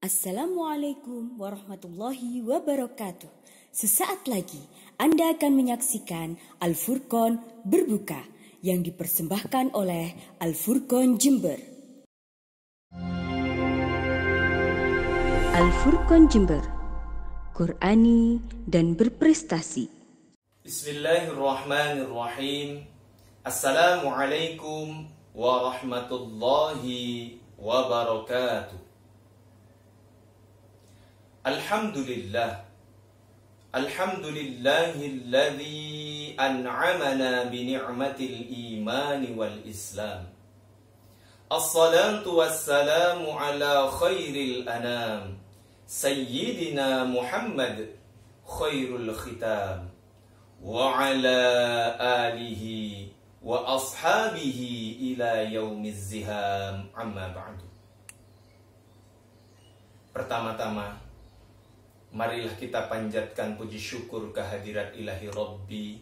Assalamualaikum warahmatullahi wabarakatuh. Sesaat lagi Anda akan menyaksikan Al-Furqon Berbuka yang dipersembahkan oleh Al-Furqon Jember. Al-Furqon Jember, Qur'ani dan berprestasi. Bismillahirrahmanirrahim. Assalamualaikum warahmatullahi wabarakatuh. Alhamdulillahilladzi an'amana bi ni'matil imani wal islam. Assalatu wassalamu ala khairil anam, sayyidina Muhammad khairul khitam, wa ala alihi wa ashabihi ila yaumiz ziham, amma ba'du. Pertama-tama, marilah kita panjatkan puji syukur kehadirat ilahi Rabbi,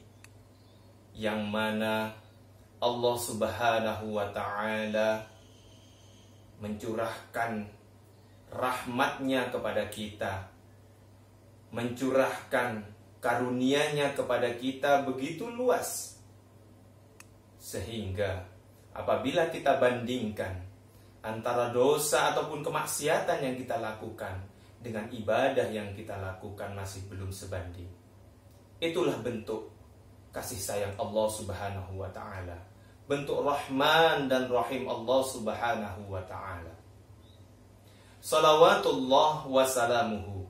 yang mana Allah subhanahu wa ta'ala mencurahkan rahmatnya kepada kita, mencurahkan karunia-Nya kepada kita begitu luas, sehingga apabila kita bandingkan antara dosa ataupun kemaksiatan yang kita lakukan dengan ibadah yang kita lakukan, masih belum sebanding. Itulah bentuk kasih sayang Allah subhanahu wa ta'ala, bentuk rahman dan rahim Allah subhanahu wa ta'ala. Salawatullah wa salamuhu,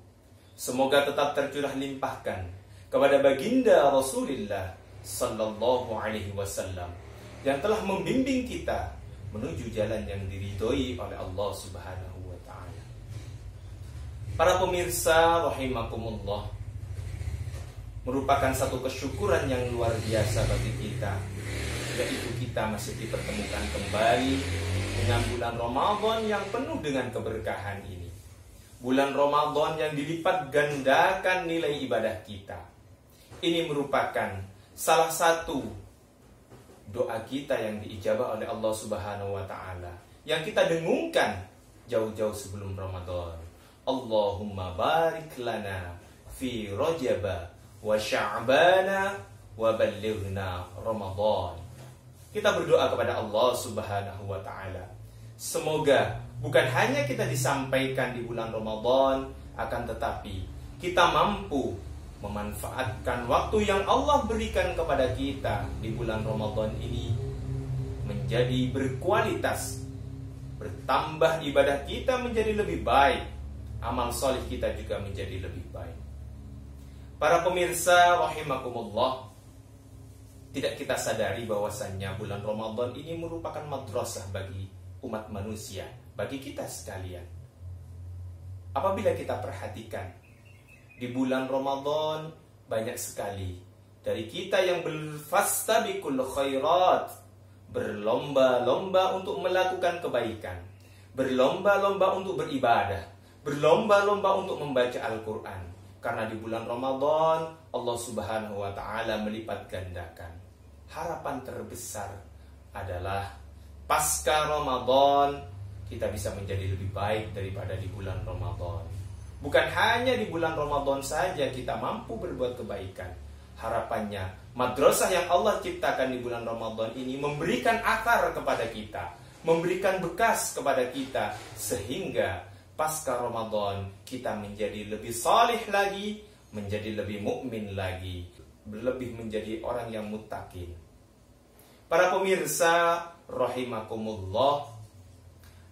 semoga tetap tercurah limpahkan kepada baginda Rasulullah sallallahu alaihi wasallam, yang telah membimbing kita menuju jalan yang diridhoi oleh Allah subhanahu wa ta'ala. Para pemirsa rahimakumullah, merupakan satu kesyukuran yang luar biasa bagi kita, yaitu kita masih dipertemukan kembali dengan bulan Ramadan yang penuh dengan keberkahan ini. Bulan Ramadan yang dilipat gandakan nilai ibadah kita. Ini merupakan salah satu doa kita yang diijabah oleh Allah subhanahu wa ta'ala, yang kita dengungkan jauh-jauh sebelum Ramadan. Allahumma barik lana fi Rajaba wa Sya'bana wa ballighna Ramadan. Kita berdoa kepada Allah subhanahu wa ta'ala, semoga bukan hanya kita disampaikan di bulan Ramadan, akan tetapi kita mampu memanfaatkan waktu yang Allah berikan kepada kita di bulan Ramadan ini menjadi berkualitas, bertambah ibadah kita menjadi lebih baik, amal soleh kita juga menjadi lebih baik. Para pemirsa rahimakumullah, tidak kita sadari bahwasannya bulan Ramadan ini merupakan madrasah bagi umat manusia, bagi kita sekalian. Apabila kita perhatikan, di bulan Ramadan banyak sekali dari kita yang berfastabiqul khairat, berlomba-lomba untuk melakukan kebaikan, berlomba-lomba untuk beribadah, berlomba-lomba untuk membaca Al-Quran. Karena di bulan Ramadan Allah subhanahu wa ta'ala melipat gandakan. Harapan terbesar adalah pasca Ramadan kita bisa menjadi lebih baik daripada di bulan Ramadan. Bukan hanya di bulan Ramadan saja kita mampu berbuat kebaikan. Harapannya madrasah yang Allah ciptakan di bulan Ramadan ini memberikan akar kepada kita, memberikan bekas kepada kita, sehingga pasca Ramadan kita menjadi lebih salih lagi, menjadi lebih mukmin lagi, lebih menjadi orang yang muttaqin. Para pemirsa rahimakumullah,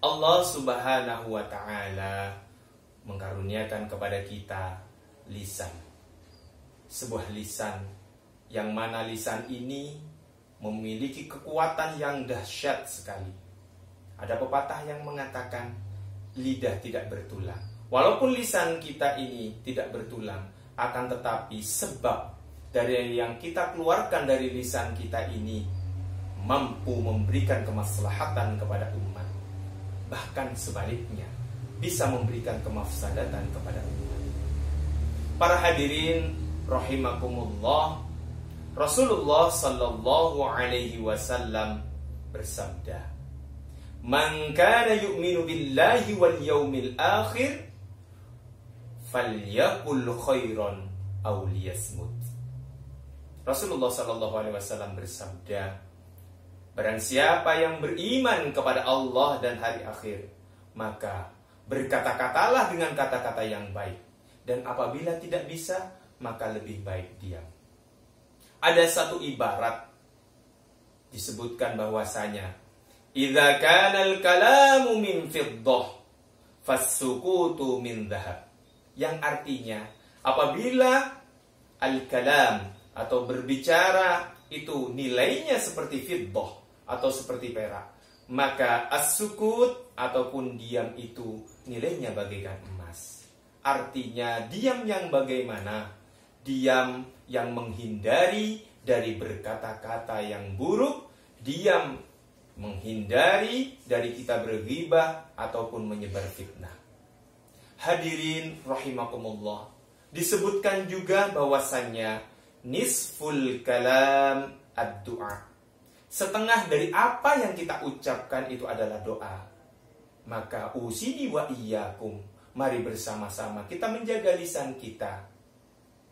Allah subhanahu wa ta'ala mengkaruniakan kepada kita lisan. Sebuah lisan yang mana lisan ini memiliki kekuatan yang dahsyat sekali. Ada pepatah yang mengatakan lidah tidak bertulang. Walaupun lisan kita ini tidak bertulang, akan tetapi sebab dari yang kita keluarkan dari lisan kita ini mampu memberikan kemaslahatan kepada umat. Bahkan sebaliknya, bisa memberikan kemafsadatan kepada umat. Para hadirin rahimakumullah, Rasulullah sallallahu alaihi wasallam bersabda, Man kana yu'minu billahi wal yaumil akhir falyaqul khairan aw liyasmut. Rasulullah sallallahu alaihi wasallam bersabda, barang siapa yang beriman kepada Allah dan hari akhir, maka berkata-katalah dengan kata-kata yang baik, dan apabila tidak bisa, maka lebih baik diam. Ada satu ibarat disebutkan bahwasanya idza kana al-kalamu min fiddah fas-sukutu min dhahab, yang artinya apabila al-kalam atau berbicara itu nilainya seperti fiddah atau seperti perak, maka as-sukut ataupun diam itu nilainya bagaikan emas. Artinya diam yang bagaimana? Diam yang menghindari dari berkata-kata yang buruk, diam menghindari dari kita berghibah ataupun menyebar fitnah. Hadirin rahimakumullah, disebutkan juga bahwasannya nisful kalam ad-du'a. Setengah dari apa yang kita ucapkan itu adalah doa. Maka usini wa iyyakum, mari bersama-sama kita menjaga lisan kita.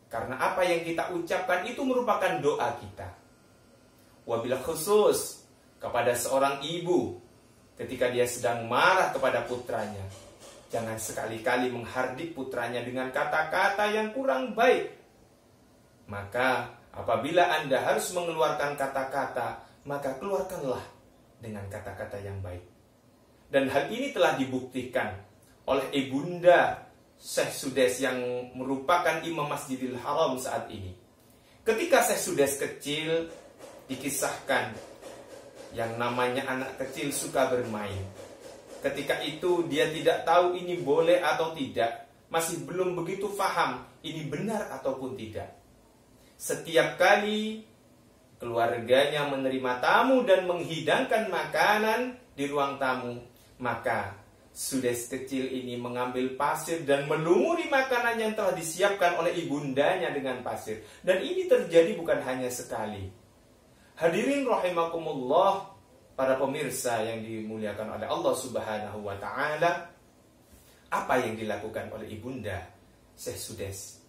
Karena apa yang kita ucapkan itu merupakan doa kita. Wabil khusus kepada seorang ibu ketika dia sedang marah kepada putranya, jangan sekali-kali menghardik putranya dengan kata-kata yang kurang baik. Maka apabila Anda harus mengeluarkan kata-kata, maka keluarkanlah dengan kata-kata yang baik. Dan hal ini telah dibuktikan oleh Ibunda Syekh Sudes yang merupakan imam Masjidil Haram saat ini. Ketika Syekh Sudes kecil, dikisahkan yang namanya anak kecil suka bermain. Ketika itu dia tidak tahu ini boleh atau tidak, masih belum begitu paham ini benar ataupun tidak. Setiap kali keluarganya menerima tamu dan menghidangkan makanan di ruang tamu, maka Sudes kecil ini mengambil pasir dan melumuri makanan yang telah disiapkan oleh ibundanya dengan pasir. Dan ini terjadi bukan hanya sekali. Hadirin rahimakumullah, para pemirsa yang dimuliakan oleh Allah Subhanahu wa taala, apa yang dilakukan oleh Ibunda Syekh Sudes?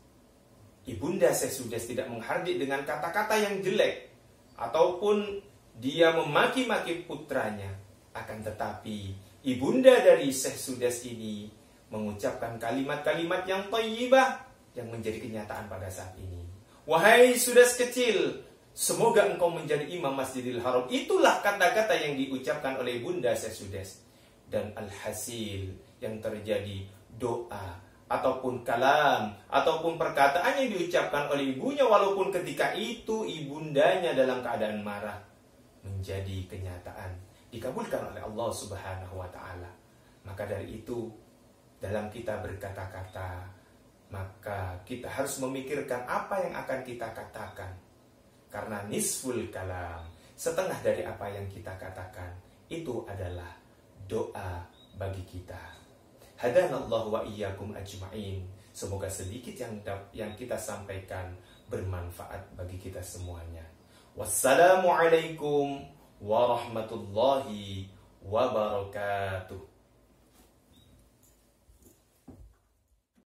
Ibunda Syekh Sudes tidak menghardik dengan kata-kata yang jelek ataupun dia memaki-maki putranya, akan tetapi ibunda dari Syekh Sudes ini mengucapkan kalimat-kalimat yang thayyibah yang menjadi kenyataan pada saat ini. Wahai Sudes kecil, semoga engkau menjadi imam Masjidil Haram. Itulah kata-kata yang diucapkan oleh ibunda Syekh Sudes. Dan alhasil yang terjadi doa ataupun kalam ataupun perkataan yang diucapkan oleh ibunya, walaupun ketika itu ibundanya dalam keadaan marah, menjadi kenyataan, dikabulkan oleh Allah Subhanahu wa taala. Maka dari itu, dalam kita berkata-kata, maka kita harus memikirkan apa yang akan kita katakan. Karena nisful kalam, setengah dari apa yang kita katakan, itu adalah doa bagi kita. Hadanallahu wa iyyakum ajma'in. Semoga sedikit yang kita sampaikan bermanfaat bagi kita semuanya. Wassalamualaikum warahmatullahi wabarakatuh.